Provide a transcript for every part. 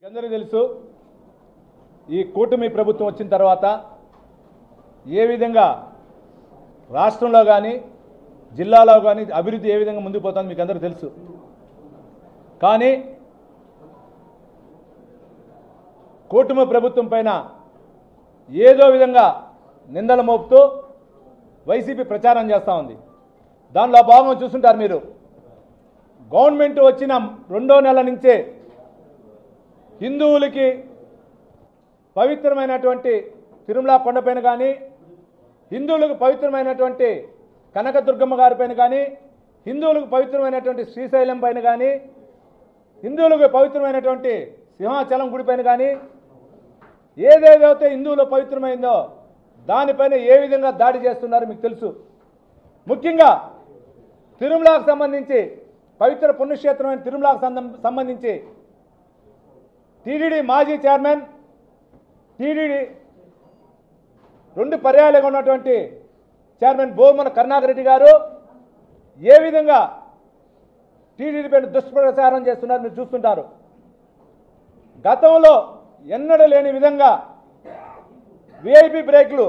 అందరికీ తెలుసు ఈ కూటమి ప్రభుత్వం వచ్చిన తర్వాత ఏ విధంగా రాష్ట్రంలో కానీ జిల్లాలో కానీ అభివృద్ధి ఏ విధంగా ముందుకు పోతుందో మీకు అందరికీ తెలుసు. కానీ కూటమి ప్రభుత్వం పైన ఏదో విధంగా నిందలు మోపుతూ వైసీపీ ప్రచారం చేస్తూ ఉంది. దానిలో భాగంగా చూస్తుంటారు మీరు. గవర్నమెంట్ వచ్చిన 2వ నెల నుంచే హిందువులకి పవిత్రమైనటువంటి తిరుమల కొండపైన కానీ, హిందువులకు పవిత్రమైనటువంటి కనకదుర్గమ్మ గారి పైన కానీ, హిందువులకు పవిత్రమైనటువంటి శ్రీశైలం పైన కానీ, హిందువులకు పవిత్రమైనటువంటి సింహాచలం గుడి పైన కానీ, ఏదేదైతే హిందువులు పవిత్రమైందో దానిపైన ఏ విధంగా దాడి చేస్తున్నారో మీకు తెలుసు. ముఖ్యంగా తిరుమలకు సంబంధించి, పవిత్ర పుణ్యక్షేత్రమైన తిరుమలకు సంబంధించి టీటీడీ మాజీ చైర్మన్, టీటీడీ 2 పర్యాయాలుగా ఉన్నటువంటి చైర్మన్ భూమన కరుణాకర్ రెడ్డి గారు ఏ విధంగా టీటీడీ పైన దుష్ప్రచారం చేస్తున్నారు మీరు చూస్తుంటారు. గతంలో ఎన్నడూ లేని విధంగా విఐపి బ్రేక్లు,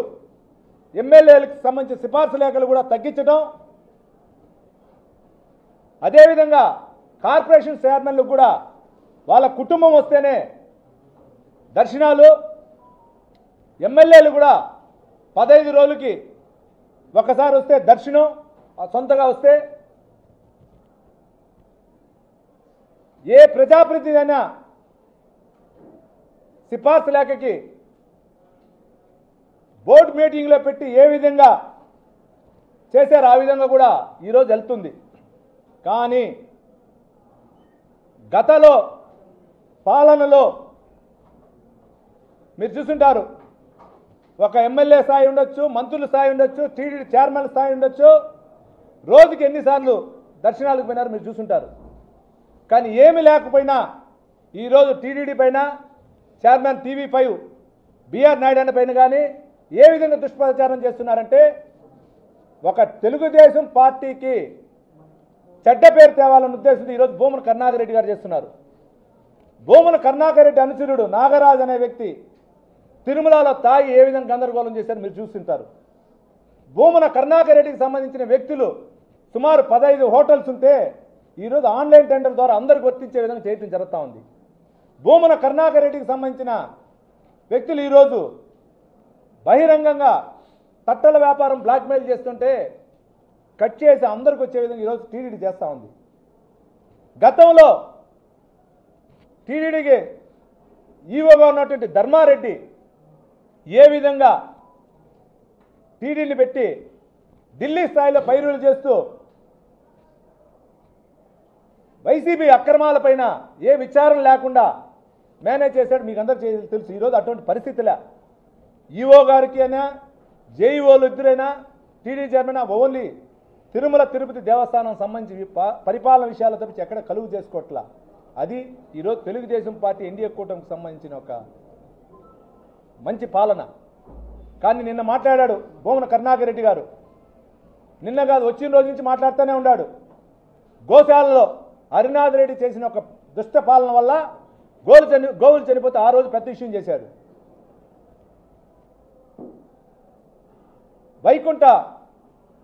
ఎమ్మెల్యేలకు సంబంధించిన సిఫార్సు లేఖలు కూడా తగ్గించడం, అదేవిధంగా కార్పొరేషన్ చైర్మన్లకు కూడా వాళ్ళ కుటుంబం వస్తేనే దర్శనాలు, ఎమ్మెల్యేలు కూడా 15 రోజులకి ఒకసారి వస్తే దర్శనం సొంతగా వస్తే, ఏ ప్రజాప్రతినిధి అయినా సిఫార్సు లేఖకి బోర్డు మీటింగ్లో పెట్టి ఏ విధంగా చేశారో ఆ విధంగా కూడా ఈరోజు వెళ్తుంది. కానీ గతంలో పాలనలో మీరు చూస్తుంటారు, ఒక ఎమ్మెల్యే స్థాయి ఉండొచ్చు, మంత్రుల స్థాయి ఉండొచ్చు, టీటీడీ చైర్మన్ స్థాయి ఉండొచ్చు, రోజుకి ఎన్నిసార్లు దర్శనాలకు పోయినారు మీరు చూస్తుంటారు. కానీ ఏమి లేకపోయినా ఈరోజు టీటీడీ పైన, చైర్మన్ TV5 బిఆర్ నాయుడు అన్న పైన కానీ ఏ విధంగా దుష్ప్రచారం చేస్తున్నారంటే, ఒక తెలుగుదేశం పార్టీకి చెడ్డ పేరు తేవాలన్న ఉద్దేశంతో ఈరోజు భూమన కరుణాకర్ రెడ్డి గారు చేస్తున్నారు. భూమన కరుణాకర్ రెడ్డి అనుచరుడు నాగరాజు అనే వ్యక్తి తిరుమలలో తాగి ఏ విధంగా గందరగోళం చేశారు మీరు చూస్తుంటారు. భూమన కరుణాకర్ రెడ్డికి సంబంధించిన వ్యక్తులు సుమారు 15 హోటల్స్ ఉంటే ఈరోజు ఆన్లైన్ టెండర్ ద్వారా అందరికి వర్తించే విధంగా చేయడం జరుగుతూ ఉంది. భూమన కరుణాకర్ రెడ్డికి సంబంధించిన వ్యక్తులు ఈరోజు బహిరంగంగా తట్టల వ్యాపారం బ్లాక్మెయిల్ చేస్తుంటే కట్ చేసి అందరికి వచ్చే విధంగా ఈరోజు టీటీడీ చేస్తూ ఉంది. గతంలో టీటీడీకి ఈవోగా ఉన్నటువంటి ధర్మారెడ్డి ఏ విధంగా టీటీడీని పెట్టి ఢిల్లీ స్థాయిలో పైరులు చేస్తూ వైసీపీ అక్రమాలపైన ఏ విచారణ లేకుండా మేనేజ్ చేశాడు మీకు అందరికీ తెలుసు. ఈరోజు అటువంటి పరిస్థితులే ఈవో గారికి అయినా, జేఈఓలు ఇద్దరైనా, TTD chairman only Tirumala Tirupati Devasthanam సంబంధించి పరిపాలన విషయాలు తప్పించి ఎక్కడ కలుగు చేసుకోవట్లా. అది ఈరోజు తెలుగుదేశం పార్టీ ఎన్డీఏ కూటమికి సంబంధించిన ఒక మంచి పాలన. కానీ నిన్న మాట్లాడాడు భూమన కరుణాకర్ రెడ్డి గారు. నిన్న కాదు, వచ్చిన రోజు నుంచి మాట్లాడుతూనే ఉన్నాడు. గోశాలలో హరినాథ్ రెడ్డి చేసిన ఒక దుష్ట పాలన వల్ల గోవులు చనిపోతే ఆ రోజు పెద్ద విషయం చేశాడు. వైకుంఠ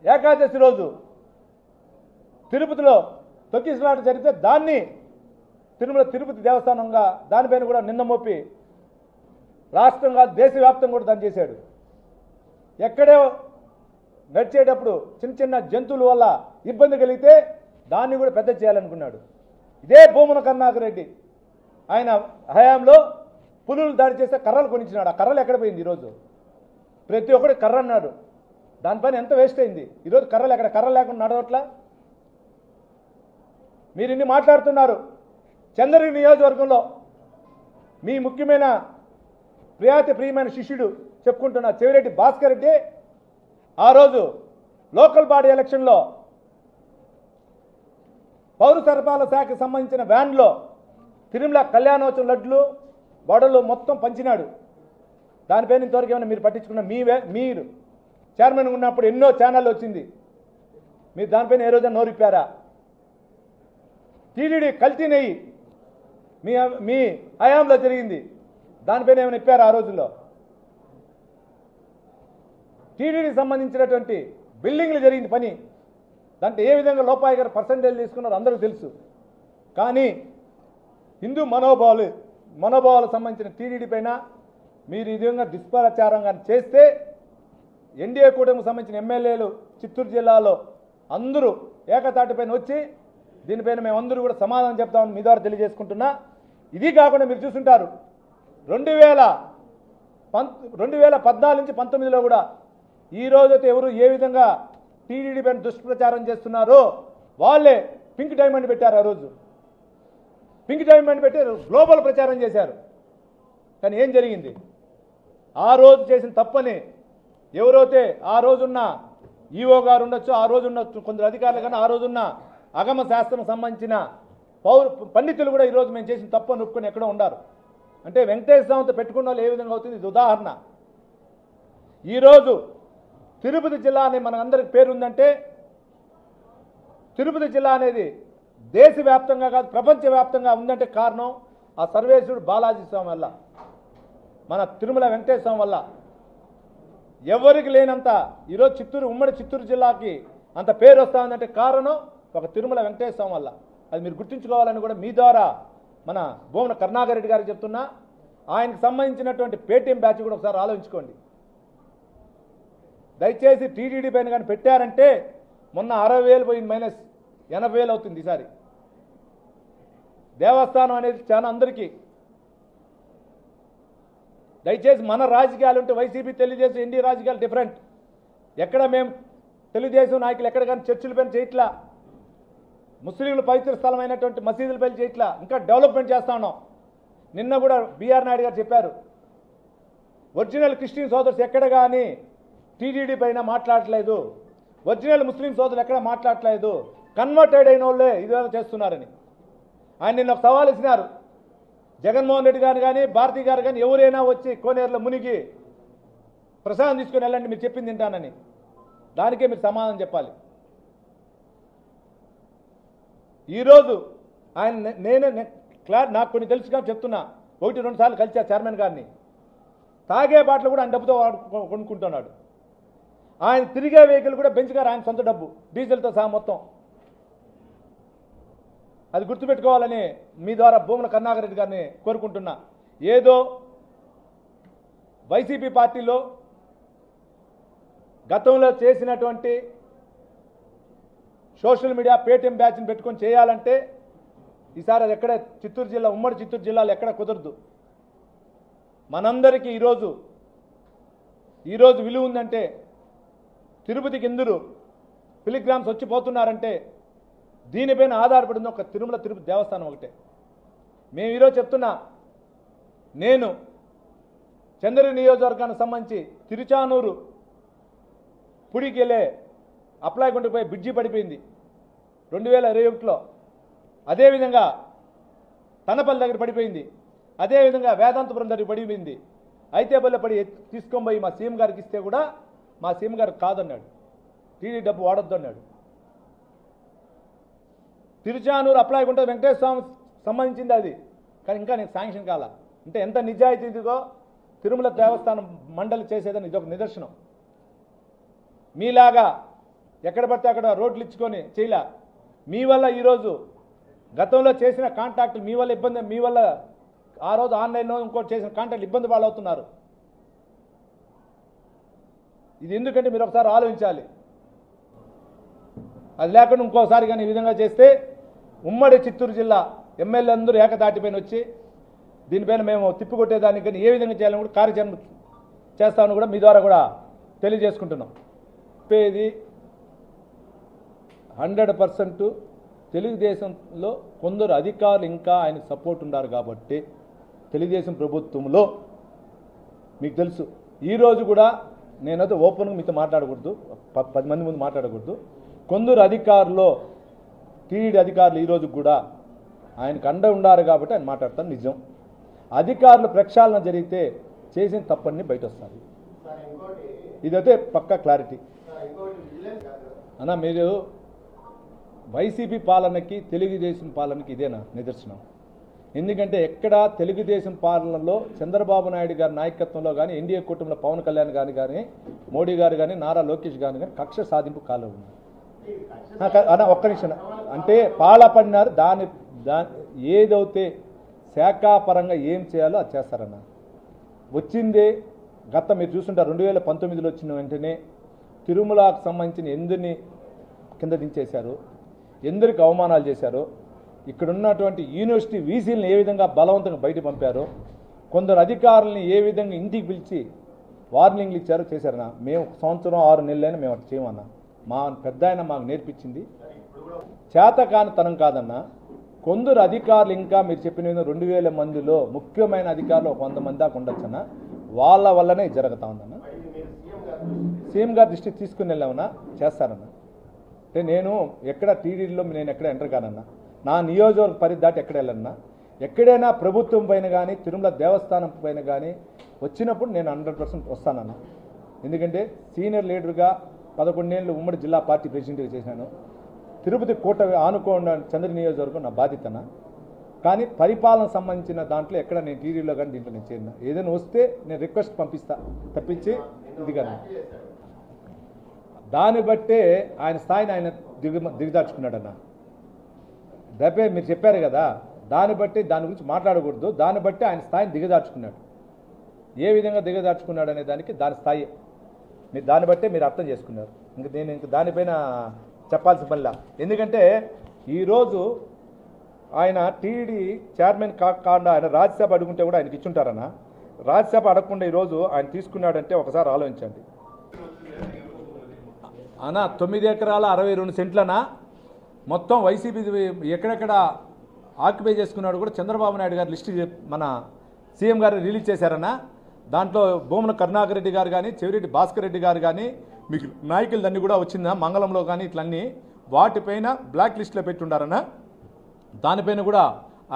ఏకాదశి రోజు తిరుపతిలో తొక్కిసలాట జరిగితే దాన్ని తిరుమల తిరుపతి దేవస్థానంగా దానిపైన కూడా నిన్న మోపి రాష్ట్రంగా దేశవ్యాప్తంగా కూడా దాన్ని చేశాడు. ఎక్కడో నడిచేటప్పుడు చిన్న చిన్న జంతువుల వల్ల ఇబ్బంది కలిగితే దాన్ని కూడా పెద్ద చేయాలనుకున్నాడు. ఇదే భూమన కరుణాకర్ రెడ్డి ఆయన హయాంలో పులులు దాడి చేస్తే కర్రలు కొనిచ్చినాడు. ఆ కర్రలు ఎక్కడ పోయింది? ఈరోజు ప్రతి ఒక్కటి కర్ర అన్నాడు. దానిపైన ఎంత వేస్ట్ అయింది. ఈరోజు కర్రలు ఎక్కడ? కర్ర లేకుండా నడవట్లా. మీరు ఇన్ని మాట్లాడుతున్నారు. చంద్రగిరి నియోజకవర్గంలో మీ ముఖ్యమైన ప్రియమైన శిష్యుడు చెప్పుకుంటున్న చెవిరెడ్డి భాస్కర్ రెడ్డి ఆ రోజు లోకల్ బాడీ ఎలక్షన్లో పౌర సరఫరాల శాఖకు సంబంధించిన వ్యాన్లో తిరుమల కళ్యాణోత్సవం లడ్లు వడలు మొత్తం పంచినాడు. దానిపైన ఇంతవరకు ఏమైనా మీరు పట్టించుకున్న మీరు చైర్మన్ ఉన్నప్పుడు ఎన్నో ఛానళ్ళు వచ్చింది. మీరు దానిపైన ఏ రోజైనా నోరిప్పారా? టీటీడీ కల్తీ నెయ్యి మీ మీ హయాంలో జరిగింది. దానిపైన ఏమైనా ఇప్పారు ఆ రోజుల్లో? టీడీడీకి సంబంధించినటువంటి బిల్డింగ్లు జరిగింది పని, దాంట్లో ఏ విధంగా లోపాయిగారు పర్సంటేజ్ తీసుకున్నారో అందరికీ తెలుసు. కానీ హిందూ మనోభావాలకు సంబంధించిన టీడీడీ పైన మీరు ఈ విధంగా దుష్ప్రచారంగా చేస్తే ఎన్డీఏ కూటమికి సంబంధించిన ఎమ్మెల్యేలు చిత్తూరు జిల్లాలో అందరూ ఏకతాటిపైన వచ్చి దీనిపైన మేమందరూ కూడా సమాధానం చెప్తామని మీ ద్వారా తెలియజేసుకుంటున్నా. ఇది కాకుండా మీరు చూస్తుంటారు 2014 నుంచి 19లో కూడా ఈ రోజైతే ఎవరు ఏ విధంగా టీడీడీ పైన దుష్ప్రచారం చేస్తున్నారో వాళ్ళే పింక్ డైమండ్ పెట్టారు. ఆ రోజు పింక్ డైమండ్ పెట్టి గ్లోబల్ ప్రచారం చేశారు. కానీ ఏం జరిగింది? ఆ రోజు చేసిన తప్పని ఎవరైతే ఆ రోజున్న ఈఓ గారు ఉండొచ్చు, ఆ రోజున్న కొందరు అధికారులు కానీ, ఆ రోజున్న అగమ శాస్త్రం సంబంధించిన పండితులు కూడా ఈరోజు మేము చేసిన తప్పని ఒప్పుకొని ఎక్కడో ఉన్నారు. అంటే వెంకటేశ్వర స్వామితో పెట్టుకున్న వాళ్ళు ఏ విధంగా అవుతుంది? ఇది ఉదాహరణ. ఈరోజు తిరుపతి జిల్లా అనే మన అందరికి పేరుందంటే తిరుపతి జిల్లా అనేది దేశవ్యాప్తంగా కాదు ప్రపంచవ్యాప్తంగా ఉందంటే కారణం ఆ సర్వేశ్వరుడు బాలాజీ స్వామి వల్ల, మన తిరుమల వెంకటేశ్వర స్వామి వల్ల. ఎవరికి లేనంత ఈరోజు ఉమ్మడి చిత్తూరు జిల్లాకి అంత పేరు వస్తుందంటే కారణం ఒక తిరుమల వెంకటేశ్వర స్వామి వల్ల. అది మీరు గుర్తుంచుకోవాలని కూడా మీ ద్వారా మన భూమన కరుణాకర్ రెడ్డి గారికి చెప్తున్నా. ఆయనకు సంబంధించినటువంటి పేటీఎం బ్యాచ్ కూడా ఒకసారి ఆలోచించుకోండి. దయచేసి టీడీడీ పైన కానీ పెట్టారంటే మొన్న 60,000 పోయింది, మైనస్ 80,000 అవుతుంది ఈసారి. దేవస్థానం అనేది చాలా అందరికీ. దయచేసి మన రాజకీయాలు ఉంటే వైసీపీ తెలుగుదేశం ఎన్డీ రాజకీయాలు డిఫరెంట్. ఎక్కడ మేము తెలుగుదేశం నాయకులు ఎక్కడ కానీ చర్చిల పైన చేయట్లా, ముస్లింలు పవిత్ర స్థలమైనటువంటి మసీదుల పైన చేయట్లా, ఇంకా డెవలప్మెంట్ చేస్తా ఉన్నాం. నిన్న కూడా బిఆర్ నాయుడు గారు చెప్పారు, ఒరిజినల్ క్రిస్టియన్ సోదర్స్ ఎక్కడ కానీ టీడీడీ పైన మాట్లాడట్లేదు, ఒరిజినల్ ముస్లిం సోదరులు ఎక్కడ మాట్లాడట్లేదు, కన్వర్టెడ్ అయిన వాళ్ళే ఇదేదో చేస్తున్నారని ఆయన నిన్న ఒక సవాల్ ఇచ్చినారు. జగన్మోహన్ రెడ్డి గారు కానీ భారతీ గారు కానీ ఎవరైనా వచ్చి కోనేరులో మునిగి ప్రసాదం తీసుకొని వెళ్ళండి మీరు చెప్పింది తింటానని, దానికే మీరు సమాధానం చెప్పాలి. ఈరోజు ఆయన నాకు కొన్ని తెలుసుగా చెప్తున్నా, 1-2 సార్లు కలిసా చైర్మన్ గారిని. తాగే బాటలు కూడా ఆయన డబ్బుతో కొనుక్కుంటున్నాడు. ఆయన తిరిగే వెహికల్ కూడా బెంచ్ గారు ఆయన సొంత డబ్బు, డీజిల్తో సహా మొత్తం. అది గుర్తుపెట్టుకోవాలని మీ ద్వారా భూమన కరుణాకర్ రెడ్డి గారిని కోరుకుంటున్నా. ఏదో వైసీపీ పార్టీలో గతంలో చేసినటువంటి సోషల్ మీడియా పేటీఎం బ్యాచ్ని పెట్టుకొని చేయాలంటే ఈసారి అది ఎక్కడ చిత్తూరు జిల్లా ఉమ్మడి చిత్తూరు జిల్లాలో ఎక్కడ కుదరదు. మనందరికీ ఈరోజు విలువ ఉందంటే తిరుపతికి ఎందురు పిలిగ్రామ్స్ వచ్చిపోతున్నారంటే దీనిపైన ఆధారపడింది ఒక తిరుపతి దేవస్థానం ఒకటే. మేము ఈరోజు చెప్తున్నా, నేను చంద్రగిరి నియోజకవర్గానికి సంబంధించి తిరుచానూరు పుడికి వెళ్ళే అప్లై కొండపై బ్రిడ్జి పడిపోయింది 2021లో. అదేవిధంగా తనపల్లి దగ్గర పడిపోయింది, అదేవిధంగా వేదాంతపురం దగ్గర పడిపోయింది. అయితే పడి తీసుకొని పోయి మా సీఎం గారికి ఇస్తే కూడా మా సీఎం గారికి కాదన్నాడు, టీడీ డబ్బు వాడొద్దు అన్నాడు. తిరుచానూరు అప్లై కొండ వెంకటేశ్వర స్వామి సంబంధించింది అది, కానీ ఇంకా నేను శాంక్షన్ కాల. అంటే ఎంత నిజాయితీగా తిరుమల దేవస్థానం మండలి చేసేదని ఇదొక నిదర్శనం. మీలాగా ఎక్కడ పడితే అక్కడ రోడ్లు ఇచ్చుకొని చేయలే. మీ వల్ల ఈరోజు గతంలో చేసిన కాంట్రాక్టులు మీ వల్ల ఆ రోజు ఆన్లైన్లో ఇంకోటి చేసిన కాంట్రాక్టులు ఇబ్బంది పాలవుతున్నారు. ఇది ఎందుకంటే మీరు ఒకసారి ఆలోచించాలి. అది లేకుండా ఇంకోసారి కానీ ఈ విధంగా చేస్తే ఉమ్మడి చిత్తూరు జిల్లా ఎమ్మెల్యే అందరూ ఏకతాటిపైన వచ్చి దీనిపైన మేము తిప్పికొట్టేదానికి కానీ ఏ విధంగా చేయాలని కూడా కార్యాచరణ చేస్తామని కూడా మీ ద్వారా కూడా తెలియజేసుకుంటున్నాం. చెప్పేది 100% తెలుగుదేశంలో కొందరు అధికారులు ఇంకా ఆయనకు సపోర్ట్ ఉన్నారు కాబట్టి తెలుగుదేశం ప్రభుత్వంలో మీకు తెలుసు. ఈరోజు కూడా నేనైతే ఓపెన్గా మీతో మాట్లాడకూడదు, 10 మంది ముందు మాట్లాడకూడదు. కొందరు అధికారులు టీడీ అధికారులు ఈరోజు కూడా ఆయనకు అండ ఉన్నారు కాబట్టి ఆయన మాట్లాడతాను. నిజం, అధికారులు ప్రక్షాళన జరిగితే చేసిన తప్పని బయట వస్తుంది. ఇదైతే పక్కా క్లారిటీ అన్న. మీరు వైసీపీ పాలనకి తెలుగుదేశం పాలనకి ఇదేనా నిదర్శనం? ఎందుకంటే ఎక్కడ తెలుగుదేశం పాలనలో చంద్రబాబు నాయుడు గారి నాయకత్వంలో కానీ ఎన్డీఏ కూటమిలో పవన్ కళ్యాణ్ గారు కానీ మోడీ గారు కానీ నారా లోకేష్ గారు కానీ కక్ష సాధింపు కాలేదు. అన్న ఒక్క నిమిషం, అంటే పాలపడినారు. దాని ఏదైతే శాఖాపరంగా ఏం చేయాలో అది చేస్తారన్న. వచ్చిందే మీరు చూస్తుంటారు 2019లో వచ్చిన వెంటనే తిరుమలకు సంబంధించిన ఎందరిని కింద దించేశారు, ఎందరికి అవమానాలు చేశారు, ఇక్కడ ఉన్నటువంటి యూనివర్సిటీ వీసీలను ఏ విధంగా బలవంతంగా బయట పంపారు, కొందరు అధికారులని ఏ విధంగా ఇంటికి పిలిచి వార్నింగ్లు ఇచ్చారో చేశారన్న. మేము సంవత్సరం 6 నెలలైనా మేము అట్లా చేయమన్నా. మా పెద్ద ఆయన మాకు నేర్పించింది. చేతకానితనం కాదన్న. కొందరు అధికారులు ఇంకా మీరు చెప్పిన 2000 మందిలో ముఖ్యమైన అధికారులు 100 మంది దాకా ఉండొచ్చన్న. వాళ్ళ వల్లనే జరుగుతూ ఉందన్న. సీఎం గారి దృష్టికి తీసుకుని వెళ్ళామన్నా, చేస్తారన్న. అంటే నేను ఎక్కడ టీడీలో నేను ఎక్కడ ఎంటర్ కానన్నా. నా నియోజకవర్గ పరిధి దాటి ఎక్కడ వెళ్ళన్నా. ఎక్కడైనా ప్రభుత్వం పైన కానీ తిరుమల దేవస్థానం పైన కానీ వచ్చినప్పుడు నేను 100% వస్తానన్నా. ఎందుకంటే సీనియర్ లీడర్గా 11 ఏళ్ళు ఉమ్మడి జిల్లా పార్టీ ప్రెసిడెంట్గా చేశాను. తిరుపతి కోట ఆనుకోండి చంద్ర నియోజకవర్గం నా బాధ్యతనా. కానీ పరిపాలన సంబంధించిన దాంట్లో ఎక్కడ నేను టీడీలో కానీ దీంట్లో నేను చేరినా. ఏదైనా వస్తే నేను రిక్వెస్ట్ పంపిస్తా తప్పించి ఇది కానీ. దాన్ని బట్టే ఆయన స్థాయిని ఆయన దిగదార్చుకున్నాడన్న. రేపే మీరు చెప్పారు కదా, దాన్ని బట్టి దాని గురించి మాట్లాడకూడదు. దాన్ని బట్టి ఆయన స్థాయిని దిగదార్చుకున్నాడు. ఏ విధంగా దిగదార్చుకున్నాడు అనే దానికి దాని స్థాయి మీరు దాన్ని బట్టే మీరు అర్థం చేసుకున్నారు. నేను దానిపైన చెప్పాల్సిన పనిలా. ఎందుకంటే ఈరోజు ఆయన టీడీ చైర్మన్ కాకుండా ఆయన రాజ్యసభ అడుగుంటే కూడా ఆయనకి ఇచ్చుంటారన్న. రాజ్యసభ అడగకుండా ఈరోజు ఆయన తీసుకున్నాడంటే ఒకసారి ఆలోచించండి అన్న. 9 ఎకరాల 62 సెంట్లనా మొత్తం వైసీపీ ఎక్కడెక్కడ ఆక్యుపై చేసుకున్నాడు కూడా చంద్రబాబు నాయుడు గారు లిస్టు మన సీఎం గారు రిలీజ్ చేశారన్న. దాంట్లో భూమన కరుణాకర్ రెడ్డి గారు కానీ చెవిరెడ్డి భాస్కర్ రెడ్డి గారు కానీ మీకు నాయకులు దాన్ని కూడా వచ్చిందా మంగళంలో కానీ ఇట్లన్నీ వాటిపైన బ్లాక్ లిస్టులో పెట్టుండారన్న. దానిపైన కూడా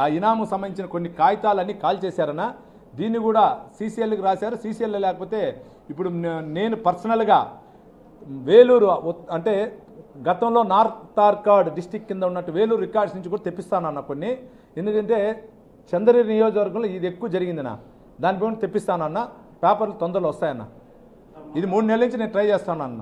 ఆ ఇనాము సంబంధించిన కొన్ని కాగితాలన్నీ కాల్ చేశారన్న. దీన్ని కూడా సీసీఎల్కి రాశారు. సీసీఎల్ లేకపోతే ఇప్పుడు నేను పర్సనల్గా వేలూరు అంటే గతంలో నార్త్ ఆర్కాడ్ డిస్టిక్ కింద ఉన్నట్టు వేలూరు రికార్డ్స్ నుంచి కూడా తెప్పిస్తానన్న కొన్ని. ఎందుకంటే చంద్ర నియోజకవర్గంలో ఇది ఎక్కువ జరిగిందన్న. దానిపైన తెప్పిస్తానన్న. పేపర్లు తొందరలో వస్తాయన్న. ఇది 3 నెలల నుంచి నేను ట్రై చేస్తాను అన్న.